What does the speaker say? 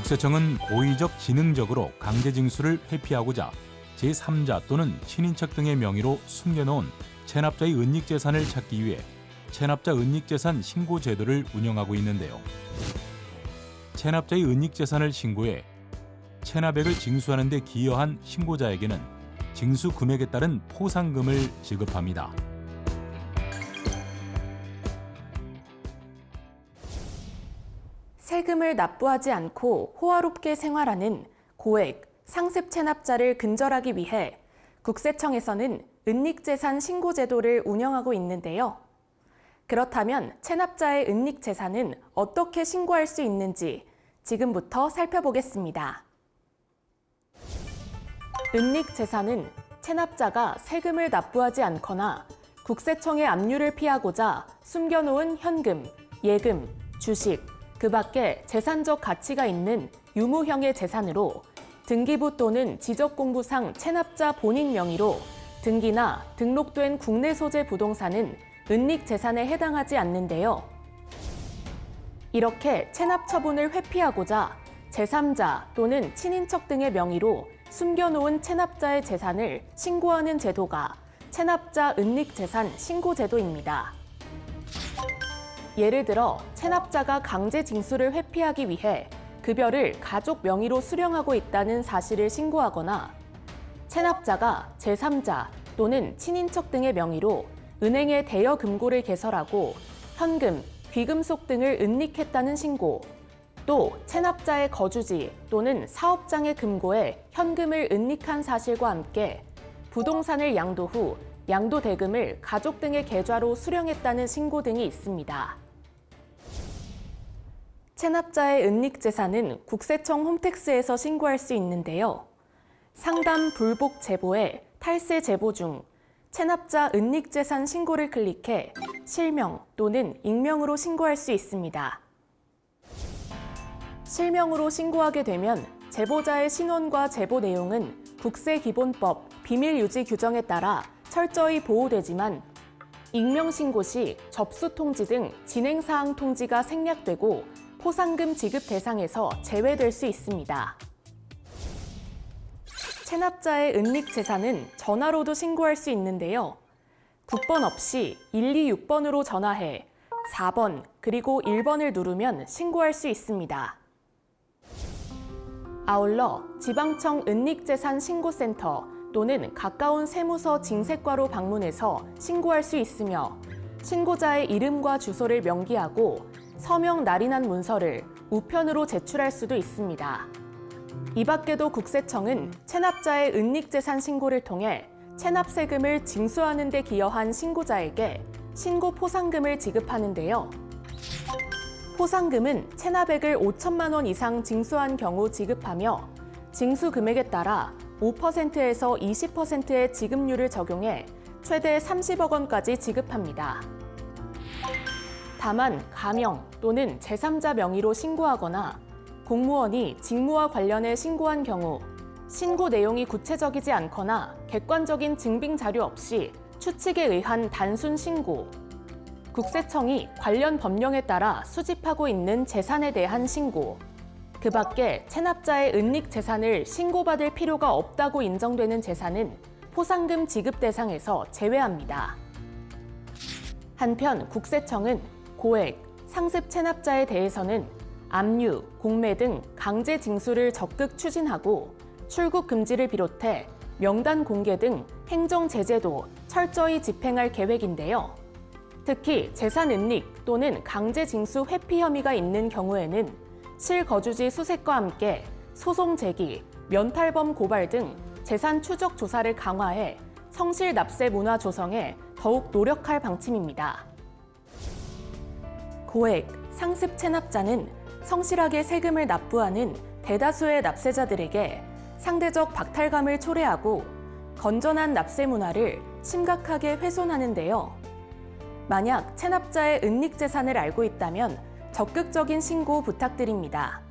국세청은 고의적 지능적으로 강제징수를 회피하고자 제3자 또는 친인척 등의 명의로 숨겨놓은 체납자의 은닉재산을 찾기 위해 체납자 은닉재산 신고 제도를 운영하고 있는데요. 체납자의 은닉재산을 신고해 체납액을 징수하는 데 기여한 신고자에게는 징수 금액에 따른 포상금을 지급합니다. 세금을 납부하지 않고 호화롭게 생활하는 고액, 상습 체납자를 근절하기 위해 국세청에서는 은닉재산 신고제도를 운영하고 있는데요. 그렇다면 체납자의 은닉재산은 어떻게 신고할 수 있는지 지금부터 살펴보겠습니다. 은닉재산은 체납자가 세금을 납부하지 않거나 국세청의 압류를 피하고자 숨겨놓은 현금, 예금, 주식, 그 밖에 재산적 가치가 있는 유무형의 재산으로 등기부 또는 지적공부상 체납자 본인 명의로 등기나 등록된 국내 소재 부동산은 은닉재산에 해당하지 않는데요. 이렇게 체납 처분을 회피하고자 제3자 또는 친인척 등의 명의로 숨겨놓은 체납자의 재산을 신고하는 제도가 체납자 은닉재산 신고제도입니다. 예를 들어 체납자가 강제 징수를 회피하기 위해 급여를 가족 명의로 수령하고 있다는 사실을 신고하거나 체납자가 제3자 또는 친인척 등의 명의로 은행에 대여 금고를 개설하고 현금, 귀금속 등을 은닉했다는 신고, 또 체납자의 거주지 또는 사업장의 금고에 현금을 은닉한 사실과 함께 부동산을 양도 후 양도 대금을 가족 등의 계좌로 수령했다는 신고 등이 있습니다. 체납자의 은닉재산은 국세청 홈택스에서 신고할 수 있는데요. 상담 불복 제보에 탈세 제보 중 체납자 은닉재산 신고를 클릭해 실명 또는 익명으로 신고할 수 있습니다. 실명으로 신고하게 되면 제보자의 신원과 제보 내용은 국세기본법 비밀유지 규정에 따라 철저히 보호되지만 익명 신고 시 접수 통지 등 진행사항 통지가 생략되고 포상금 지급 대상에서 제외될 수 있습니다. 체납자의 은닉재산은 전화로도 신고할 수 있는데요. 국번 없이 126번으로 전화해 4번 그리고 1번을 누르면 신고할 수 있습니다. 아울러 지방청 은닉재산 신고센터 또는 가까운 세무서 징세과로 방문해서 신고할 수 있으며 신고자의 이름과 주소를 명기하고 서명 날인한 문서를 우편으로 제출할 수도 있습니다. 이 밖에도 국세청은 체납자의 은닉재산 신고를 통해 체납세금을 징수하는 데 기여한 신고자에게 신고 포상금을 지급하는데요. 포상금은 체납액을 5천만 원 이상 징수한 경우 지급하며 징수 금액에 따라 5%에서 20%의 지급률을 적용해 최대 30억 원까지 지급합니다. 다만 가명 또는 제3자 명의로 신고하거나 공무원이 직무와 관련해 신고한 경우 신고 내용이 구체적이지 않거나 객관적인 증빙 자료 없이 추측에 의한 단순 신고, 국세청이 관련 법령에 따라 수집하고 있는 재산에 대한 신고, 그 밖에 체납자의 은닉 재산을 신고받을 필요가 없다고 인정되는 재산은 포상금 지급 대상에서 제외합니다. 한편 국세청은 고액, 상습 체납자에 대해서는 압류, 공매 등 강제 징수를 적극 추진하고 출국 금지를 비롯해 명단 공개 등 행정 제재도 철저히 집행할 계획인데요. 특히 재산 은닉 또는 강제 징수 회피 혐의가 있는 경우에는 실거주지 수색과 함께 소송 제기, 면탈범 고발 등 재산 추적 조사를 강화해 성실 납세 문화 조성에 더욱 노력할 방침입니다. 고액, 상습 체납자는 성실하게 세금을 납부하는 대다수의 납세자들에게 상대적 박탈감을 초래하고 건전한 납세 문화를 심각하게 훼손하는데요. 만약 체납자의 은닉 재산을 알고 있다면 적극적인 신고 부탁드립니다.